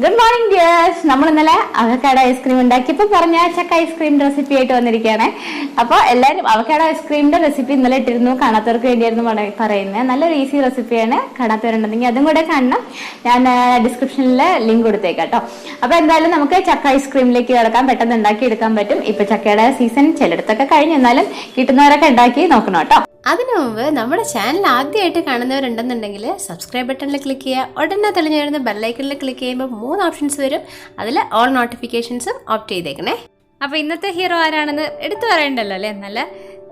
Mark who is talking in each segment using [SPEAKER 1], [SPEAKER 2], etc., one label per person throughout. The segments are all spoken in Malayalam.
[SPEAKER 1] Good morning dears. നമ്മൾ ഇന്നലെ അവക്കാഡോ ഐസ്ക്രീം ഉണ്ടാക്കിയപ്പോൾ പറഞ്ഞ ചക്ക ഐസ്ക്രീം റെസിപ്പി ആയിട്ട് വന്നിരിക്കുകയാണ്. അപ്പോൾ എല്ലാവരും അവക്കാഡോ ഐസ്ക്രീമിന്റെ റെസിപ്പി ഇന്നലെ ഇട്ടിരുന്നു, കാണാത്തവർക്ക് വേണ്ടിയായിരുന്നു പറയുന്നത്. നല്ലൊരു ഈസി റെസിപ്പിയാണ്. കാണാത്തവരുണ്ടെങ്കിൽ അതും കൂടെ കാണണം. ഞാൻ ഡിസ്ക്രിപ്ഷനിൽ ലിങ്ക് കൊടുത്തേക്കാം കേട്ടോ. അപ്പോൾ എന്തായാലും നമുക്ക് ചക്ക ഐസ്ക്രീമിലേക്ക് കിടക്കാൻ പെട്ടെന്ന് ഉണ്ടാക്കി എടുക്കാൻ പറ്റും. ഇപ്പൊ ചക്കയുടെ സീസൺ ചിലയിടത്തൊക്കെ കഴിഞ്ഞു, എന്നാലും കിട്ടുന്നവരൊക്കെ ഉണ്ടാക്കി നോക്കണം കേട്ടോ.
[SPEAKER 2] അതിനു മുമ്പ് നമ്മുടെ ചാനൽ ആദ്യമായിട്ട് കാണുന്നവരുണ്ടെന്നുണ്ടെങ്കിൽ സബ്സ്ക്രൈബ് ബട്ടണിൽ ക്ലിക്ക് ചെയ്യുക. ഉടനെ തെളിഞ്ഞു വരുന്ന ബെല്ലൈക്കണിൽ ക്ലിക്ക് ചെയ്യുമ്പോൾ 3 ഓപ്ഷൻസ് വരും. അതിൽ ഓൾ നോട്ടിഫിക്കേഷൻസും ഓപ്റ്റ് ചെയ്തേക്കണേ. അപ്പോൾ ഇന്നത്തെ ഹീറോ ആരാണെന്ന് എടുത്തു പറയണ്ടല്ലോ അല്ലേ. നല്ല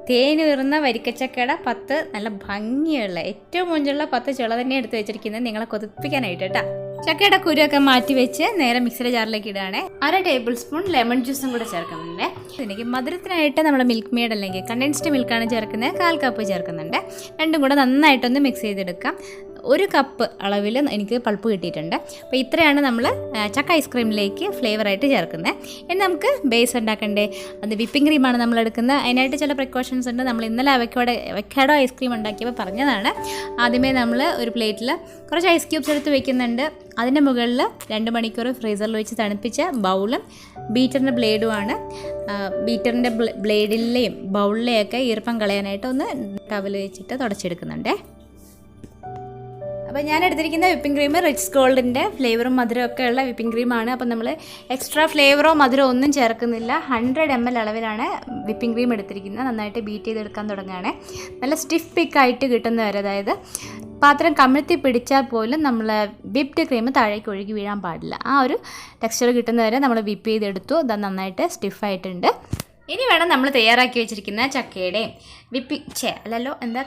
[SPEAKER 2] തേനുയർന്ന വരിക്കച്ചക്കയുടെ 10 നല്ല ഭംഗിയുള്ള ഏറ്റവും മുഞ്ചുള്ള 10 ചുള തന്നെ എടുത്ത് വെച്ചിരിക്കുന്നത് നിങ്ങളെ കൊതിപ്പിക്കാനായിട്ട് കേട്ടോ. ചക്കയുടെ കുരുവൊക്കെ മാറ്റി വെച്ച് നേരെ മിക്സിയുടെ ജാറിലേക്ക് ഇടുകയാണ്. 1/2 ടേബിൾ സ്പൂൺ ലെമൺ ജ്യൂസും കൂടെ ചേർക്കുന്നുണ്ട്. ഇതിലേക്ക് മധുരത്തിനായിട്ട് നമ്മുടെ മിൽക്ക് മെയ്ഡ് അല്ലെങ്കിൽ കണ്ടൻസ്ഡ് മിൽക്കാണ് ചേർക്കുന്നത്. 1/4 കപ്പ് ചേർക്കുന്നുണ്ട്. രണ്ടും കൂടെ നന്നായിട്ടൊന്ന് മിക്സ് ചെയ്തെടുക്കാം. 1 കപ്പ് അളവിൽ എനിക്ക് പൾപ്പ് കിട്ടിയിട്ടുണ്ട്. അപ്പോൾ ഇത്രയാണ് നമ്മൾ ചക്ക ഐസ്ക്രീമിലേക്ക് ഫ്ലേവറായിട്ട് ചേർക്കുന്നത്. ഇനി നമുക്ക് ബേസ് ഉണ്ടാക്കണ്ടേ. അത് വിപ്പിംഗ് ക്രീമാണ് നമ്മൾ എടുക്കുന്നത്. അതിനായിട്ട് ചില പ്രിക്കോഷൻസ് ഉണ്ട്. നമ്മൾ ഇന്നലെ അവക്കാഡോ ഐസ്ക്രീം ഉണ്ടാക്കിയപ്പോൾ പറഞ്ഞതാണ്. ആദ്യമേ നമ്മൾ ഒരു പ്ലേറ്റിൽ കുറച്ച് ഐസ് ക്യൂബ്സ് എടുത്ത് വെക്കുന്നുണ്ട്. അതിൻ്റെ മുകളിൽ 2 മണിക്കൂർ ഫ്രീസറിൽ വെച്ച് തണുപ്പിച്ച ബൗളും ബീറ്ററിൻ്റെ ബ്ലേഡുമാണ്. ബീറ്ററിൻ്റെ ബ്ലേഡിലെയും ബൗളിലെയൊക്കെ ഈർപ്പം കളയാനായിട്ട് ഒന്ന് ടവൽ വെച്ചിട്ട് തുടച്ചെടുക്കുന്നുണ്ട്. അപ്പോൾ ഞാൻ എടുത്തിരിക്കുന്ന വിപ്പിംഗ് ക്രീം റിച്ച് ഗോൾഡിൻ്റെ ഫ്ലേവറും മധുരവും ഒക്കെ ഉള്ള വിപ്പിംഗ് ക്രീമാണ്. അപ്പോൾ നമ്മൾ എക്സ്ട്രാ ഫ്ലേവറോ മധുരമോ ഒന്നും ചേർക്കുന്നില്ല. 100 ml അളവിലാണ് വിപ്പിംഗ് ക്രീം എടുത്തിരിക്കുന്നത്. നന്നായിട്ട് ബീറ്റ് ചെയ്തെടുക്കാൻ തുടങ്ങുകയാണ്. നല്ല സ്റ്റിഫ് പിക്കായിട്ട് കിട്ടുന്നവരെ, അതായത് പാത്രം കമിഴ്ത്തി പിടിച്ചാൽ പോലും നമ്മൾ വിപ്ഡ് ക്രീം താഴേക്ക് ഒഴുകി വീഴാൻ പാടില്ല. ആ ഒരു ടെക്സ്ചർ കിട്ടുന്നവരെ നമ്മൾ വിപ്പ് ചെയ്തെടുത്തു. അത് നന്നായിട്ട് സ്റ്റിഫായിട്ടുണ്ട്. ഇനി വേണം നമ്മൾ തയ്യാറാക്കി വെച്ചിരിക്കുന്ന ചക്കയുടെയും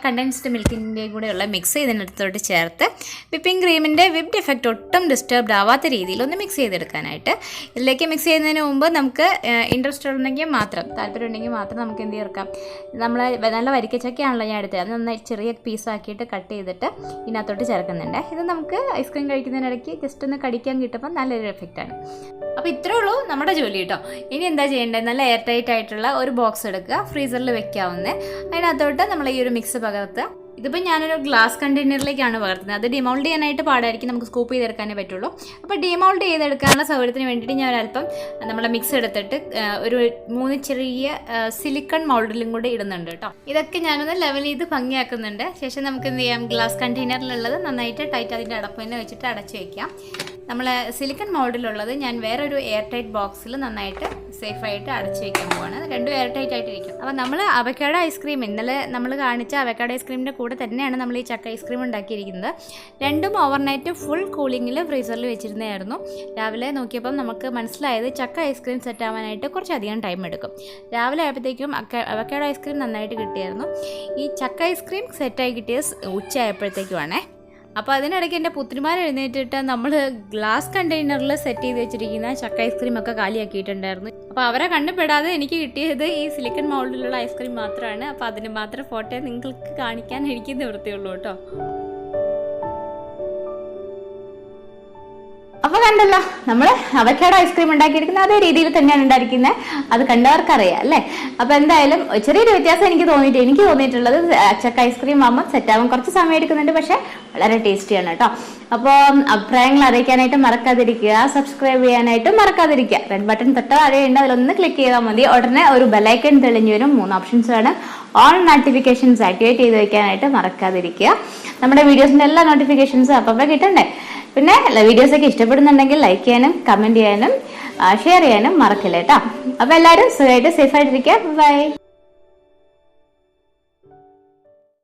[SPEAKER 2] കണ്ടൻസ്ഡ് മിൽക്കിൻ്റെയും കൂടെയുള്ള മിക്സ് ഇതിനടുത്തോട്ട് ചേർത്ത് വിപ്പിംഗ് ക്രീമിൻ്റെ വിപ്ഡ് എഫക്റ്റ് ഒട്ടും ഡിസ്റ്റർബ്ഡ് ആവാത്ത രീതിയിൽ ഒന്ന് മിക്സ് ചെയ്തെടുക്കാനായിട്ട്. ഇതിലേക്ക് മിക്സ് ചെയ്യുന്നതിന് മുമ്പ് നമുക്ക് ഇൻട്രസ്റ്റ് ഉണ്ടെങ്കിൽ മാത്രം, താല്പര്യം ഉണ്ടെങ്കിൽ മാത്രം നമുക്ക് എന്ത് ചേർക്കാം. നമ്മൾ നല്ല വരിക്കച്ചക്കയാണല്ലോ ഞാൻ എടുത്തത്. അത് നന്നായി ചെറിയ പീസാക്കിയിട്ട് കട്ട് ചെയ്തിട്ട് ഇതിനകത്തോട്ട് ചേർക്കുന്നുണ്ട്. ഇത് നമുക്ക് ഐസ്ക്രീം കഴിക്കുന്നതിനിടയ്ക്ക് ജസ്റ്റ് ഒന്ന് കടിക്കാൻ കിട്ടുമ്പോൾ നല്ലൊരു എഫക്റ്റാണ്. അപ്പോൾ ഇത്രേ ഉള്ളൂ നമ്മുടെ ജോലി കേട്ടോ. ഇനി എന്താ ചെയ്യേണ്ടത്, നല്ല എയർ ടൈറ്റ് ആയിട്ടുള്ള ഒരു ബോക്സ് എടുക്കുക, ഫ്രീസറിൽ വെക്കാവുന്നത്. അതിനകത്തോട്ട് നമ്മൾ ഈ ഒരു മിക്സ് പകർത്തുക. ഇതിപ്പോൾ ഞാനൊരു ഗ്ലാസ് കണ്ടെയ്നറിലേക്കാണ് പകർത്തുന്നത്. അത് ഡിമോൾഡ് ചെയ്യാനായിട്ട് പാടായിരിക്കും, നമുക്ക് സ്കൂപ്പ് ചെയ്തെടുക്കാനേ പറ്റുള്ളൂ. അപ്പോൾ ഡിമോൾഡ് ചെയ്തെടുക്കാനുള്ള സൗകര്യത്തിന് വേണ്ടിയിട്ട് ഞാൻ ഒരല്പം നമ്മളെ മിക്സ് എടുത്തിട്ട് ഒരു 3 ചെറിയ സിലിക്കൺ മൗൾഡിലും കൂടെ ഇടുന്നുണ്ട് കേട്ടോ. ഇതൊക്കെ ഞാനൊന്ന് ലെവൽ ചെയ്ത് ഭംഗിയാക്കുന്നുണ്ട്. ശേഷം നമുക്ക് എന്ത് ചെയ്യാം, ഗ്ലാസ് കണ്ടെയ്നറിലുള്ളത് നന്നായിട്ട് ടൈറ്റ് അതിൻ്റെ അടപ്പ് തന്നെ വെച്ചിട്ട് അടച്ചു വയ്ക്കാം. നമ്മൾ സിലിക്കൺ മോഡിലുള്ളത് ഞാൻ വേറൊരു എയർ ടൈറ്റ് ബോക്സിൽ നന്നായിട്ട് സേഫായിട്ട് അടച്ചു വയ്ക്കാൻ പോവാണ്. രണ്ടും എയർ ടൈറ്റ് ആയിട്ടിരിക്കും. അപ്പോൾ നമ്മൾ അവക്കാഡോ ഐസ്ക്രീം ഇന്നലെ നമ്മൾ കാണിച്ച അവക്കാഡോ ഐസ്ക്രീമിൻ്റെ കൂടെ തന്നെയാണ് നമ്മൾ ഈ ചക്ക ഐസ്ക്രീം ഉണ്ടാക്കിയിരിക്കുന്നത്. രണ്ടും ഓവർനൈറ്റ് ഫുൾ കൂളിങ്ങിൽ ഫ്രീസറിൽ വെച്ചിരുന്നതായിരുന്നു. രാവിലെ നോക്കിയപ്പം നമുക്ക് മനസ്സിലായത് ചക്ക ഐസ്ക്രീം സെറ്റ് ആവാനായിട്ട് കുറച്ചധികം ടൈം എടുക്കും. രാവിലെ ആയപ്പോഴത്തേക്കും അവക്കാഡോ ഐസ്ക്രീം നന്നായിട്ട് കിട്ടിയായിരുന്നു. ഈ ചക്ക ഐസ്ക്രീം സെറ്റായി കിട്ടിയത് ഉച്ചയായപ്പോഴത്തേക്കുമാണേ. അപ്പോൾ അതിനിടയ്ക്ക് എൻ്റെ പുത്രിമാർ എഴുന്നേറ്റിട്ട് നമ്മൾ ഗ്ലാസ് കണ്ടെയ്നറിൽ സെറ്റ് ചെയ്ത് വെച്ചിരിക്കുന്ന ചക്ക ഐസ്ക്രീമൊക്കെ കാലിയാക്കിയിട്ടുണ്ടായിരുന്നു. അപ്പോൾ അവരെ കണ്ടുപെടാതെ എനിക്ക് കിട്ടിയത് ഈ സിലിക്കൺ മൗൾഡിലുള്ള ഐസ്ക്രീം മാത്രമാണ്. അപ്പോൾ അതിന് മാത്രം ഫോട്ടോ നിങ്ങൾക്ക് കാണിക്കാൻ എനിക്ക് നിവൃത്തിയുള്ളൂ കേട്ടോ.
[SPEAKER 1] അപ്പൊ കണ്ടല്ലോ, നമ്മൾ അവക്കാഡോ ഐസ്ക്രീം ഉണ്ടാക്കിയിരിക്കുന്നത് അതേ രീതിയിൽ തന്നെയാണ് ഉണ്ടായിരിക്കുന്നത്. അത് കണ്ടവർക്കറിയാം അല്ലേ. അപ്പൊ എന്തായാലും ചെറിയൊരു വ്യത്യാസം എനിക്ക് തോന്നിയിട്ടുള്ളത് ചക്ക ഐസ്ക്രീം ആകുമ്പോൾ സെറ്റാവാൻ കുറച്ച് സമയം എടുക്കുന്നുണ്ട്, പക്ഷെ വളരെ ടേസ്റ്റിയാണ് കേട്ടോ. അപ്പോൾ അഭിപ്രായങ്ങൾ അറിയിക്കാനായിട്ട് മറക്കാതിരിക്കുക, സബ്സ്ക്രൈബ് ചെയ്യാനായിട്ട് മറക്കാതിരിക്കുക. റെഡ് ബട്ടൺ തൊട്ട് താഴെയുണ്ട്, അതിലൊന്ന് ക്ലിക്ക് ചെയ്താൽ മതി. ഉടനെ ഒരു ബെല്ലൈക്കൺ തെളിഞ്ഞു വരും. 3 ഓപ്ഷൻസ് ആണ്. ഓൾ നോട്ടിഫിക്കേഷൻസ് ആക്ടിവേറ്റ് ചെയ്ത് വെക്കാനായിട്ട് മറക്കാതിരിക്കുക. നമ്മുടെ വീഡിയോസിന്റെ എല്ലാ നോട്ടിഫിക്കേഷൻസും അപ്പം കിട്ടണ്ടേ. പിന്നെ വീഡിയോസൊക്കെ ഇഷ്ടപ്പെടുന്നുണ്ടെങ്കിൽ ലൈക്ക് ചെയ്യാനും കമന്റ് ചെയ്യാനും ഷെയർ ചെയ്യാനും മറക്കില്ല കേട്ടോ. അപ്പൊ എല്ലാവരും സുഖമായിട്ട് സേഫായിട്ടിരിക്കുക. ബൈ.